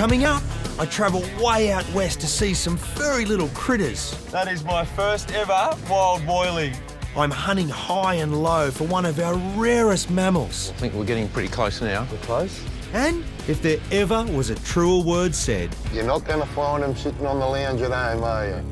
Coming up, I travel way out west to see some furry little critters. That is my first ever wild woylie. I'm hunting high and low for one of our rarest mammals. I think we're getting pretty close now. We're close. And if there ever was a truer word said. You're not going to find them sitting on the lounge at home, are you?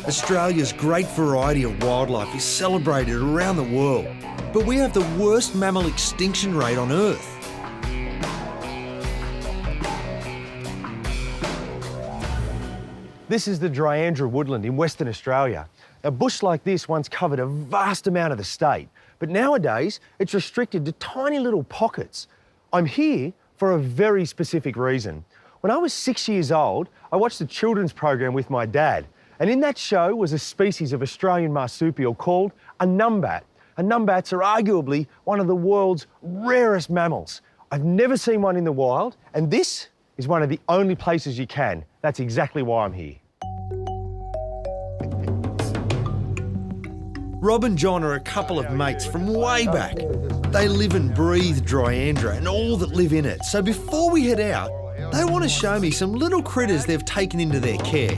Australia's great variety of wildlife is celebrated around the world, but we have the worst mammal extinction rate on Earth. This is the Dryandra woodland in Western Australia. A bush like this once covered a vast amount of the state, but nowadays it's restricted to tiny little pockets. I'm here for a very specific reason. When I was 6 years old, I watched a children's program with my dad, and in that show was a species of Australian marsupial called a numbat. And numbats are arguably one of the world's rarest mammals. I've never seen one in the wild, and this is one of the only places you can. That's exactly why I'm here. Rob and John are a couple of mates from way back. They live and breathe Dryandra and all that live in it. So before we head out, they want to show me some little critters they've taken into their care.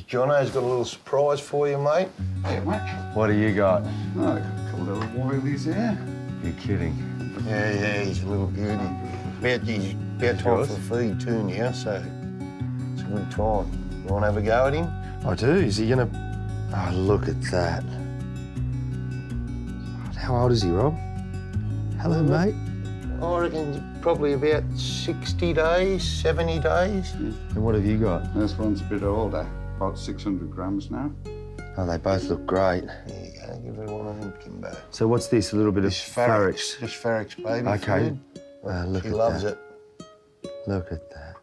Jono's got a little surprise for you, mate. Hey, mate. What do you got? Oh, got a couple of little woylies here. You're kidding. Yeah, he's a little beauty. He's about time for feed too now, so it's a good time. You want to have a go at him? I do. Is he gonna... Oh, look at that. How old is he, Rob? Hello, mate. I reckon probably about 60 days, 70 days. And what have you got? This one's a bit older, about 600 grams now. Oh, they both look great. There you go, give her one of them, Kimbo. So what's this? A little bit of Farrick's. Just Farrick's baby Okay. food. Look He at loves that. it. Look at that.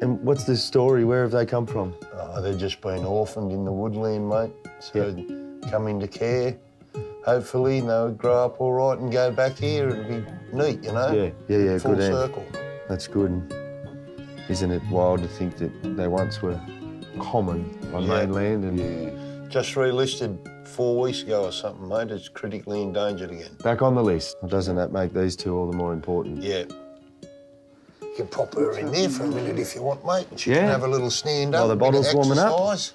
And what's the story? Where have they come from? Oh, they've just been orphaned in the woodland, mate. So come into care. Hopefully they'll grow up all right and go back here. It'll be neat, you know? Yeah, Full good. circle. That's good. And isn't it wild to think that they once were common on mainland? And Just relisted 4 weeks ago or something, mate. It's critically endangered again. back on the list. Doesn't that make these two all the more important? Yeah. You can pop her in there for a minute if you want, mate. She Yeah. can have a little stand up. While the bottle's warming up. exercise.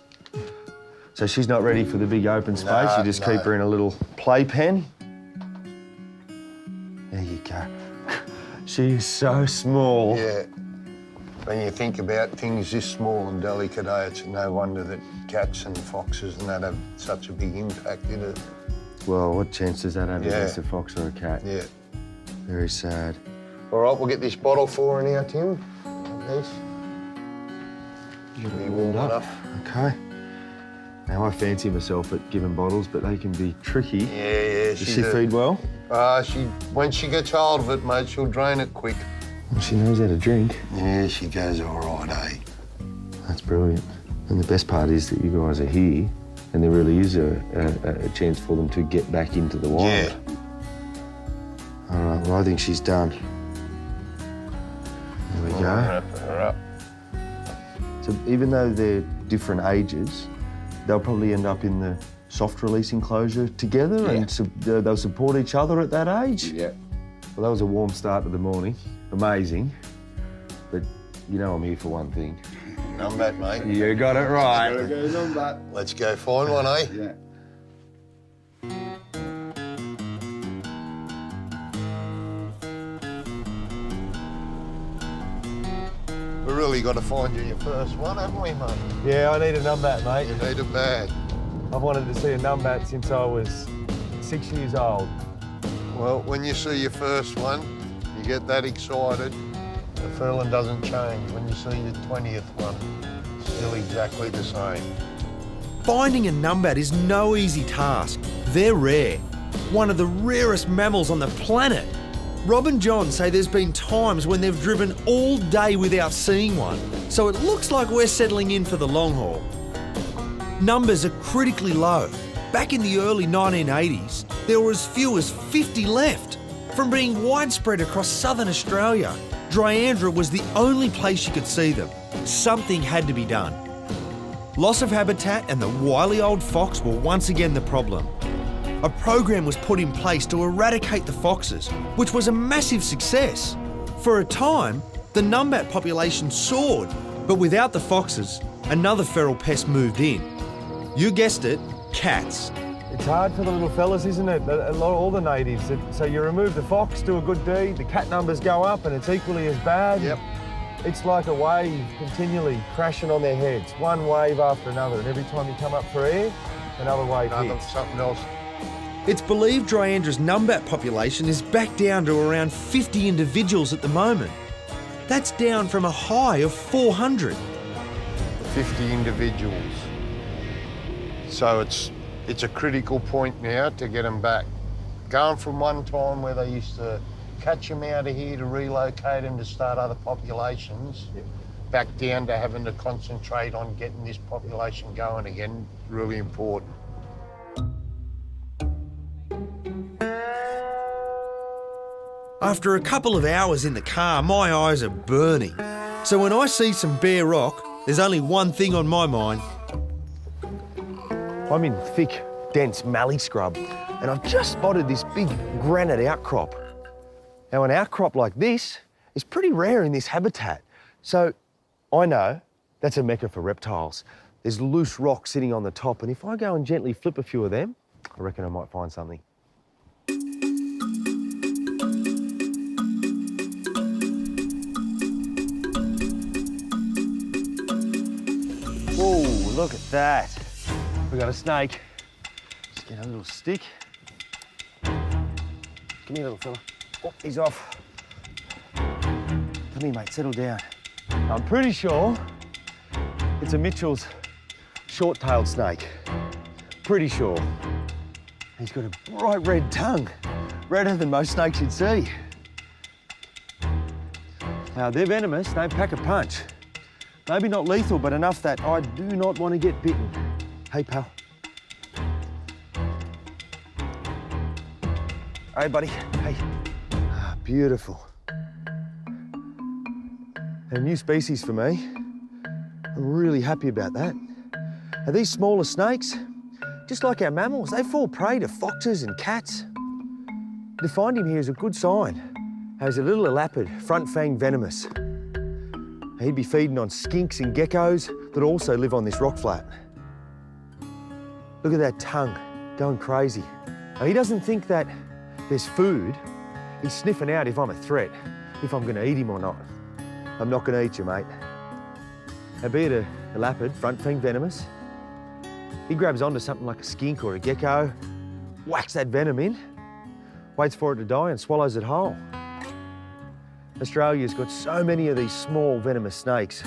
So she's not ready for the big open space. No, You just no. keep her in a little playpen. There you go. She's so small. Yeah. When you think about things this small and delicate, it's no wonder that cats and foxes and that have such a big impact, is it? Well, what chance does that have Yeah. against a fox or a cat? Yeah. Very sad. All right, we'll get this bottle for her now, Tim. This. Should be warm enough. Okay. Now, I fancy myself at giving bottles, but they can be tricky. Yeah, Does she feed well? When she gets hold of it, mate, she'll drain it quick. Well, she knows how to drink. Yeah, she goes all right, eh? That's brilliant. And the best part is that you guys are here, and there really is a chance for them to get back into the wild. Yeah. All right, well, I think she's done. There we go. Wrap her up. So even though they're different ages, they'll probably end up in the soft release enclosure together and they'll support each other at that age. Yeah. Well, that was a warm start to the morning. Amazing. But you know I'm here for one thing. Numbat, mate. You got it right. Gotta go Numbat. Let's go find one, eh? Yeah. We really got to find you your first one, haven't we, mate? Yeah, I need a numbat, mate. You need it bad. I've wanted to see a numbat since I was 6 years old. Well, when you see your first one, you get that excited. The feeling doesn't change. When you see your 20th one, it's still exactly the same. Finding a numbat is no easy task. They're rare. One of the rarest mammals on the planet. Rob and John say there's been times when they've driven all day without seeing one, so it looks like we're settling in for the long haul. Numbers are critically low. Back in the early 1980s, there were as few as 50 left. From being widespread across southern Australia, Dryandra was the only place you could see them. Something had to be done. Loss of habitat and the wily old fox were once again the problem. A program was put in place to eradicate the foxes, which was a massive success. For a time, the numbat population soared, but without the foxes, another feral pest moved in. You guessed it, cats. It's hard for the little fellas, isn't it? All the natives. So you remove the fox, do a good deed, the cat numbers go up and it's equally as bad. Yep. It's like a wave continually crashing on their heads, one wave after another, and every time you come up for air, another wave hits. Something else. It's believed Dryandra's numbat population is back down to around 50 individuals at the moment. That's down from a high of 400. 50 individuals. So it's a critical point now to get them back. Going from one time where they used to catch them out of here to relocate them to start other populations, back down to having to concentrate on getting this population going again, really important. After a couple of hours in the car, my eyes are burning. So when I see some bare rock, there's only one thing on my mind. I'm in thick, dense mallee scrub, and I've just spotted this big granite outcrop. Now, an outcrop like this is pretty rare in this habitat. So I know that's a mecca for reptiles. There's loose rock sitting on the top, and if I go and gently flip a few of them, I reckon I might find something. Oh, look at that. We got a snake. Just get a little stick. Come here, little fella. Oh, he's off. Come here, mate, settle down. I'm pretty sure it's a Mitchell's short-tailed snake. Pretty sure. He's got a bright red tongue, redder than most snakes you'd see. Now, they're venomous, they pack a punch. Maybe not lethal, but enough that I do not want to get bitten. Hey, pal. Hey, buddy. Hey. Ah, beautiful. A new species for me. I'm really happy about that. Now, these smaller snakes, just like our mammals, they fall prey to foxes and cats. To find him here is a good sign. He's a little elapid, front fang venomous. He'd be feeding on skinks and geckos that also live on this rock flat. Look at that tongue, going crazy. Now, he doesn't think that there's food. He's sniffing out if I'm a threat, if I'm gonna eat him or not. I'm not gonna eat you, mate. Now, be it a elapid, front fang venomous, he grabs onto something like a skink or a gecko, whacks that venom in, waits for it to die and swallows it whole. Australia's got so many of these small venomous snakes.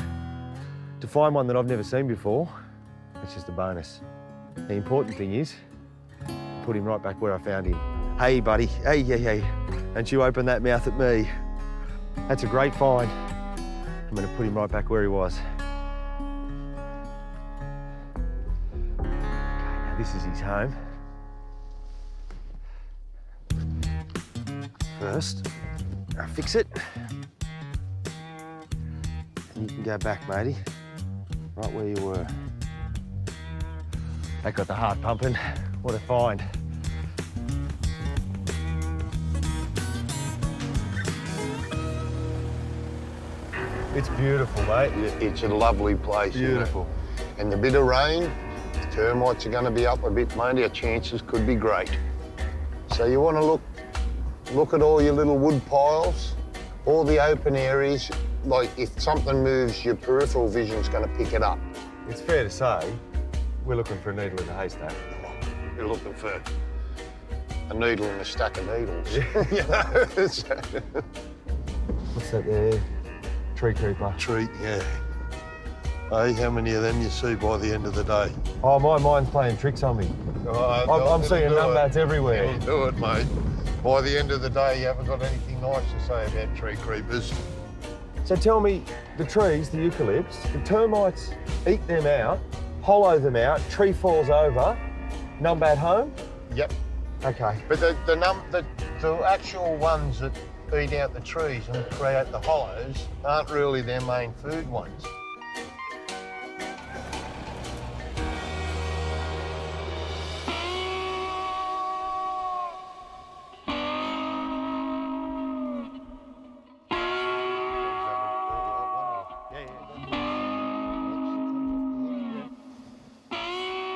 To find one that I've never seen before, it's just a bonus. The important thing is, put him right back where I found him. Hey, buddy, hey. Don't you open that mouth at me. That's a great find. I'm gonna put him right back where he was. Okay, now this is his home. First, I'll fix it. And you can go back, matey, right where you were. That got the heart pumping. What a find. It's beautiful, mate. It's a lovely place. Beautiful. Isn't it? And the bit of rain, the termites are going to be up a bit, mate. Our chances could be great. So you want to look at all your little wood piles, all the open areas. Like if something moves, your peripheral vision's going to pick it up. It's fair to say, we're looking for a needle in a haystack. You're looking for a needle in a stack of needles. What's that there? Tree creeper. Treat, yeah. Hey, how many of them you see by the end of the day? Oh, my mind's playing tricks on me. I'm seeing numbats everywhere. You'll do it, mate. By the end of the day, you haven't got anything nice to say about tree creepers. So tell me, the trees, the eucalypts, the termites eat them out, hollow them out, tree falls over, numbat home? Yep. Okay. But the actual ones that eat out the trees and create the hollows aren't really their main food ones.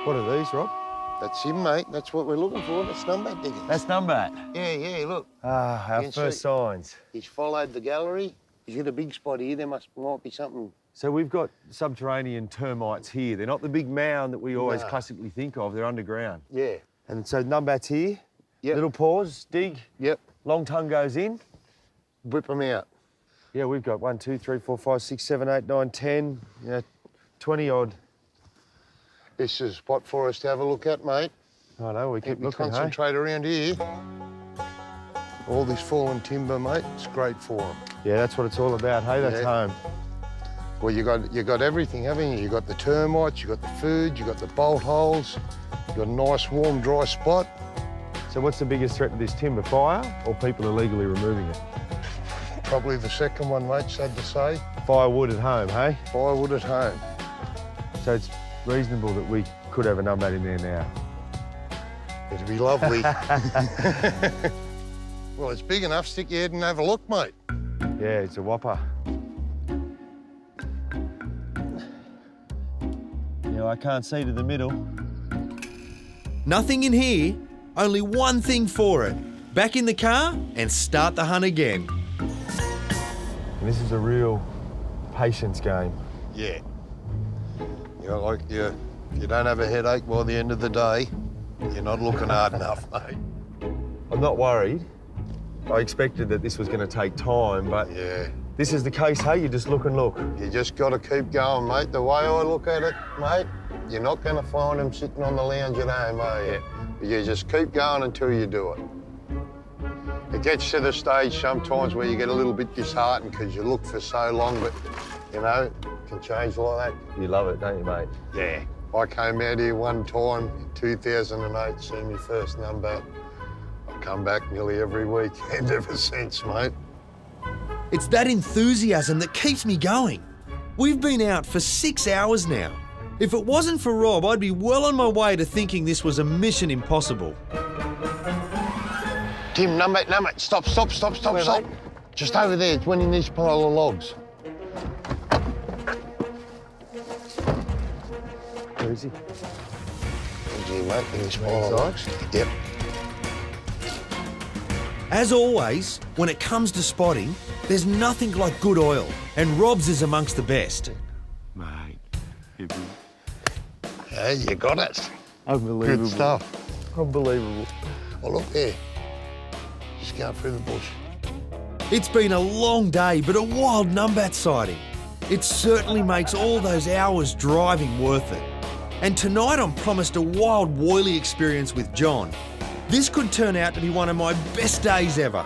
What are these, Rob? That's him, mate. That's what we're looking for. That's Numbat diggers. That's Numbat. Yeah, look. Ah, our You can first see. signs. He's followed the gallery. He's got a big spot here. There might be something. So we've got subterranean termites here. They're not the big mound that we always No. classically think of. They're underground. Yeah. And so Numbat's here. Yep. Little paws, dig. Yep. Long tongue goes in. Whip them out. Yeah, we've got 1, 2, 3, 4, 5, 6, 7, 8, 9, 10, 20 odd. This is a spot for us to have a look at, mate. I know, we keep We looking, hey? concentrate around here. All this fallen timber, mate, it's great for them. Yeah, that's what it's all about, hey? That's Yeah. home. Well, you got everything, haven't you? You got the termites, you got the food, you got the bolt holes, you got a nice, warm, dry spot. So what's the biggest threat to this timber, fire or people illegally removing it? Probably the second one, mate, sad to say. Firewood at home, hey? Firewood at home. So it's reasonable that we could have a Numbat in there now. It'd be lovely. Well, it's big enough. Stick your head and have a look, mate. Yeah, it's a whopper. Yeah, I can't see to the middle. Nothing in here, only one thing for it. Back in the car and start the hunt again. And this is a real patience game. Yeah. You know, like you don't have a headache by the end of the day, you're not looking hard enough, mate. I'm not worried. I expected that this was going to take time, but Yeah. this is the case, hey? You just look and look. You just got to keep going, mate. The way I look at it, mate, you're not going to find them sitting on the lounge at home, are you? You just keep going until you do it. It gets to the stage sometimes where you get a little bit disheartened because you look for so long, but, you know, it can change like that. You love it, don't you, mate? Yeah. I came out here one time in 2008, seen my first Numbat. I come back nearly every weekend ever since, mate. It's that enthusiasm that keeps me going. We've been out for 6 hours now. If it wasn't for Rob, I'd be well on my way to thinking this was a mission impossible. Tim, Numbat, stop. Just over there, it's one in this pile of logs. Where is he? Here, mate, in this pile of Inside? logs. Yep. As always, when it comes to spotting, there's nothing like good oil, and Rob's is amongst the best. Mate. Yeah, you got it. Unbelievable. Good stuff. Unbelievable. Oh, look there. Just going through the bush. It's been a long day, but a wild Numbat sighting. It certainly makes all those hours driving worth it. And tonight I'm promised a wild woylie experience with John. This could turn out to be one of my best days ever.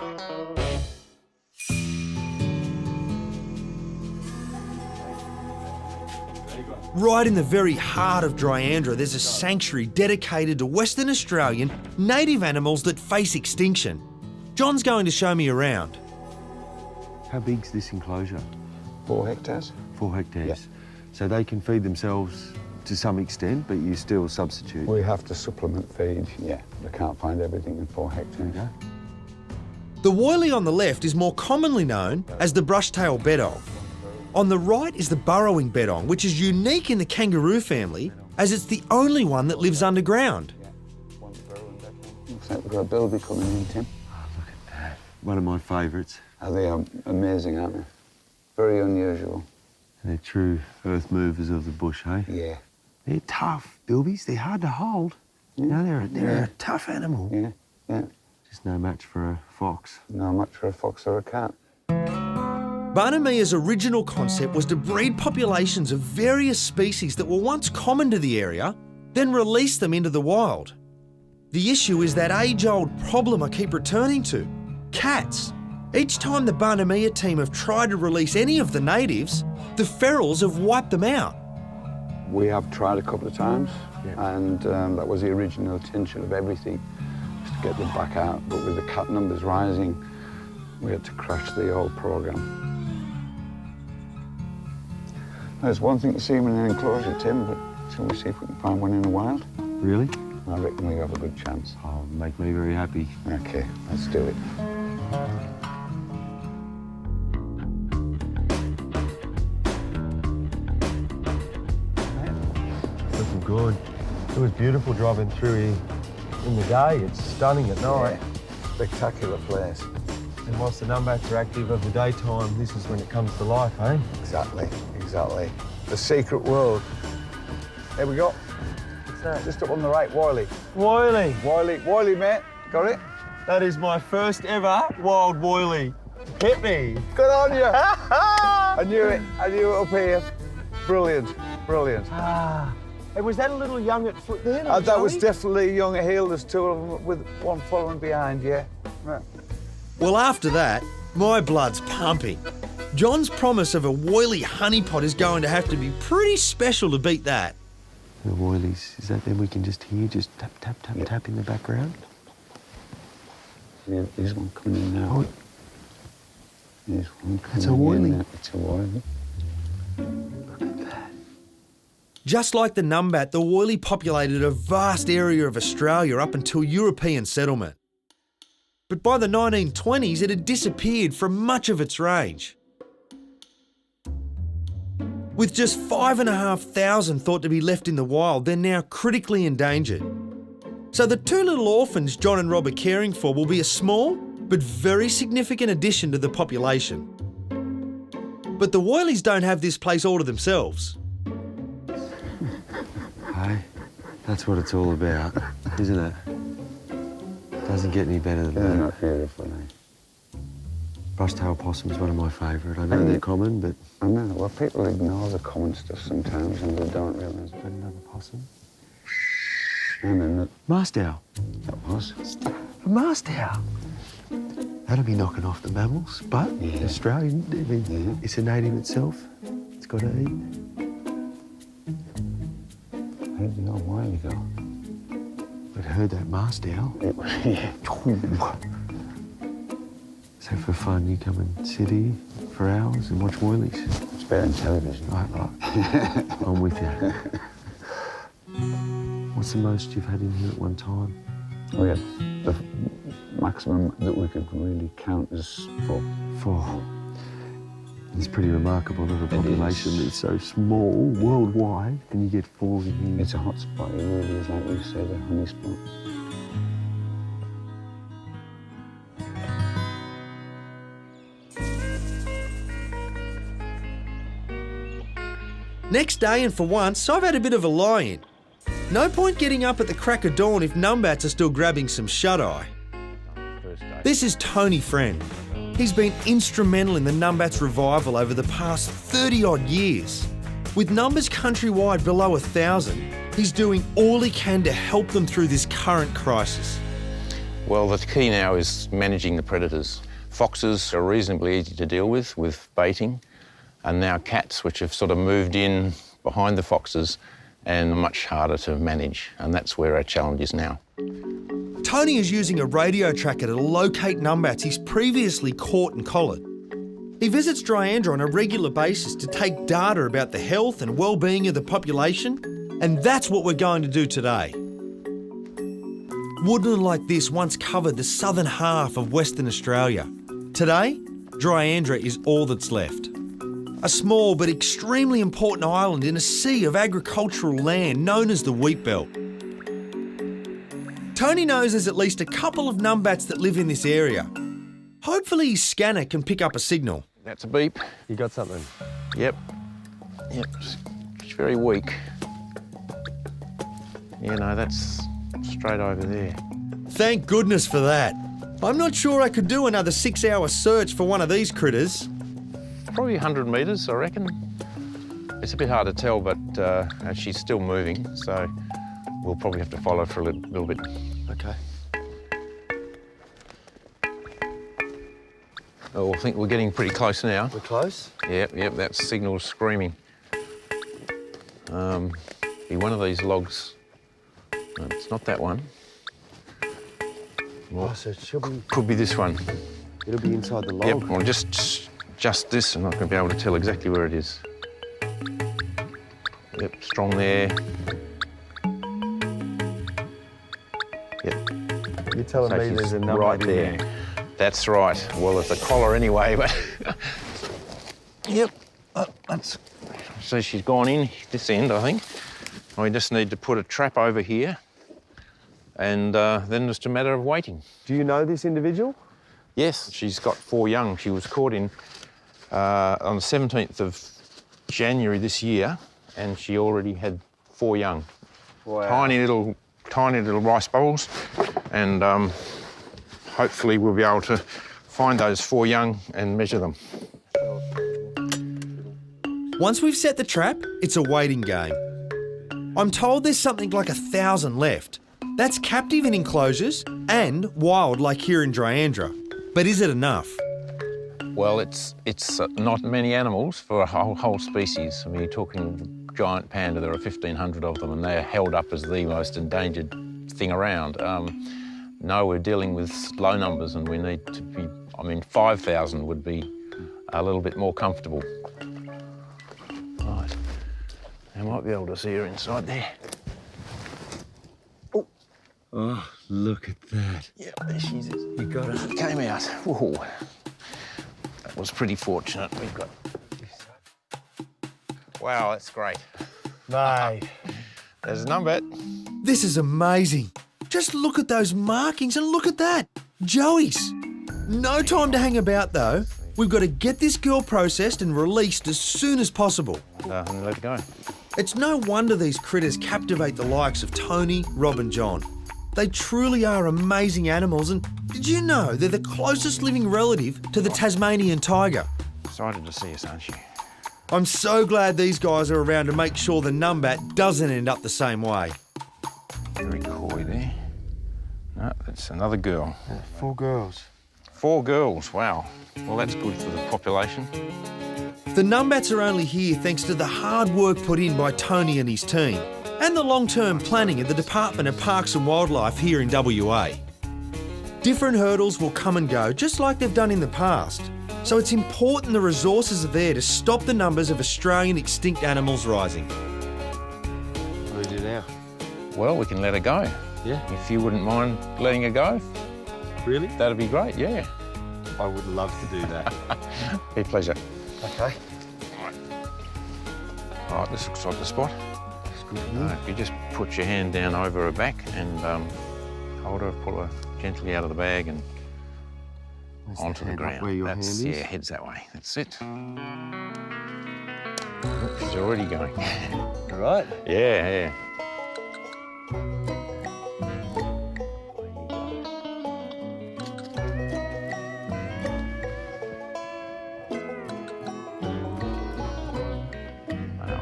Right in the very heart of Dryandra, there's a sanctuary dedicated to Western Australian native animals that face extinction. John's going to show me around. How big's this enclosure? 4 hectares. 4 hectares. Yeah. So they can feed themselves to some extent, but you still substitute. We have to supplement feed, yeah. They can't find everything in 4 hectares. Okay. The woylie on the left is more commonly known as the brush-tail bedong. On the right is the burrowing bedong, which is unique in the kangaroo family, as it's the only one that lives underground. Looks like we've got a bilby coming in, Tim. Oh, look at that. One of my favourites. Oh, they are amazing, aren't they? Very unusual. They're true earth movers of the bush, hey? Yeah. They're tough, bilbies. They're hard to hold. Yeah. You know, they're a tough animal. Yeah, yeah. Just no match for a fox. No much for a fox or a cat. Barnamia's original concept was to breed populations of various species that were once common to the area, then release them into the wild. The issue is that age-old problem I keep returning to, cats. Each time the Barnamia team have tried to release any of the natives, the ferals have wiped them out. We have tried a couple of times, Yeah. and that was the original intention of everything, was to get them back out. But with the cat numbers rising, we had to crash the whole programme. There's one thing to see them in an enclosure, Tim, but shall we see if we can find one in the wild? Really? I reckon we have a good chance. Oh, make me very happy. Okay, let's do it. Looking good. It was beautiful driving through here in the day. It's stunning at night. Yeah. Spectacular place. And whilst the numbats are active of the daytime, this is when it comes to life, eh? Exactly, exactly. The secret world. There we go. What's that? Just up on the right, woylie. Woylie. Woylie, mate. Got it? That is my first ever wild woylie. Hit me. Good on you. I knew it up here. Brilliant, brilliant. Hey, was that a little young at foot there? That was definitely young at heel. There's two of them with one following behind, yeah. Right. Well, after that, my blood's pumping. John's promise of a woylie honeypot is going to have to be pretty special to beat that. The woylies, is that them we can just hear, just tap, tap, tap, tap in the background? Yeah, there's one coming in now. Oh. There's one coming It's a woylie. in. It's a woylie. Look at that. Just like the numbat, the woylie populated a vast area of Australia up until European settlement. But by the 1920s, it had disappeared from much of its range. With just 5,500 thought to be left in the wild, they're now critically endangered. So the two little orphans John and Rob are caring for will be a small but very significant addition to the population. But the woylies don't have this place all to themselves. Hey, that's what it's all about, isn't it? Doesn't get any better than They're that. not beautiful, eh? Brush-tailed possum's one of my favourite. I know they're common, but... I know, well, people ignore the common stuff sometimes and they don't realise. Got another possum. And then Mast owl. that was. A mast owl. That'll be knocking off the mammals, but Yeah. Australian, I mean, Yeah. it's a native itself. It's got to eat. Where did we go a while ago? I'd heard that mast owl. It was, yeah. So for fun, you come and sit here for hours and watch woylies. It's better than television. Right. I'm with you. What's the most you've had in here at one time? We had the maximum that we could really count as 4. 4. It's pretty remarkable of a population that's so small worldwide, and you get 4 in here. It's a hot spot. It really is, like we said, a honey spot. Next day, and for once, I've had a bit of a lie-in. No point getting up at the crack of dawn if numbats are still grabbing some shut-eye. This is Tony Friend. He's been instrumental in the numbats revival over the past 30-odd years. With numbers countrywide below 1,000, he's doing all he can to help them through this current crisis. Well, the key now is managing the predators. Foxes are reasonably easy to deal with baiting, and now cats, which have sort of moved in behind the foxes and much harder to manage, and that's where our challenge is now. Tony is using a radio tracker to locate numbats he's previously caught and collared. He visits Dryandra on a regular basis to take data about the health and well-being of the population, and that's what we're going to do today. Woodland like this once covered the southern half of Western Australia. Today, Dryandra is all that's left. A small but extremely important island in a sea of agricultural land known as the Wheat Belt. Tony knows there's at least a couple of numbats that live in this area. Hopefully his scanner can pick up a signal. That's a beep. You got something? Yep. It's very weak. Yeah, no, that's straight over there. Thank goodness for that. I'm not sure I could do another 6-hour search for one of these critters. Probably 100 metres, I reckon. It's a bit hard to tell, but she's still moving, so we'll probably have to follow for a little bit. Okay. Oh, I think we're getting pretty close now. We're close? Yep, that signal's screaming. Be one of these logs. No, it's not that one. Well, So it should be, could be this one. it'll be inside the log. Yep, well, just this, I'm not going to be able to tell exactly where it is. Yep, strong there. Yep. You're telling So me she's there's a number right in there. That's right. Well, it's a collar anyway, but... Yep. That's... So she's gone in this end, I think. We just need to put a trap over here, and then it's a matter of waiting. Do you know this individual? Yes, she's got 4 young. She was caught in on the 17th of January this year, and she already had 4 young. Wow. Tiny little rice bowls, and hopefully we'll be able to find those 4 young and measure them. Once we've set the trap, it's a waiting game. I'm told there's something like 1,000 left. That's captive in enclosures and wild like here in Dryandra. But is it enough? Well, it's not many animals for a whole species. I mean, you're talking giant panda, there are 1,500 of them, and they're held up as the most endangered thing around. No, we're dealing with low numbers, and we need to be, 5,000 would be a little bit more comfortable. Right, I might be able to see her inside there. Oh, look at that. Yeah, there she is. You got her. She came out. Whoa. That was pretty fortunate. We've got... Wow, that's great. Mate. There's a numbat. This is amazing. Just look at those markings and look at that. Joey's. No time to hang about though. We've got to get this girl processed and released as soon as possible. And let it go. It's no wonder these critters captivate the likes of Tony, Rob and John. They truly are amazing animals, and did you know they're the closest living relative to the Tasmanian tiger? Excited to see us, aren't you? I'm so glad these guys are around to make sure the numbat doesn't end up the same way. Very coy there. No, that's another girl. Yeah, 4 girls. 4 girls, wow. Well, that's good for the population. The numbats are only here thanks to the hard work put in by Tony and his team, and the long-term planning of the Department of Parks and Wildlife here in WA. Different hurdles will come and go, just like they've done in the past. So it's important the resources are there to stop the numbers of Australian extinct animals rising. What do we do now? Well, we can let her go. Yeah. If you wouldn't mind letting her go, Really? that'd be great, yeah. I would love to do that. Be a pleasure. Okay. All right, this looks like the spot. That's good. If you just put your hand down over her back and hold her, pull her gently out of the bag and onto the ground. Where your hand is? Yeah, heads that way. That's it. Oh, she's already going. All right. Yeah.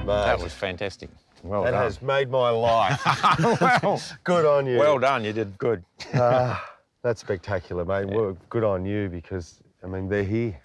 Wow, that was fantastic. Well That done. has made my life. Well, Good on you. well done. You did good. That's spectacular, mate. Well, good on you because, they're here.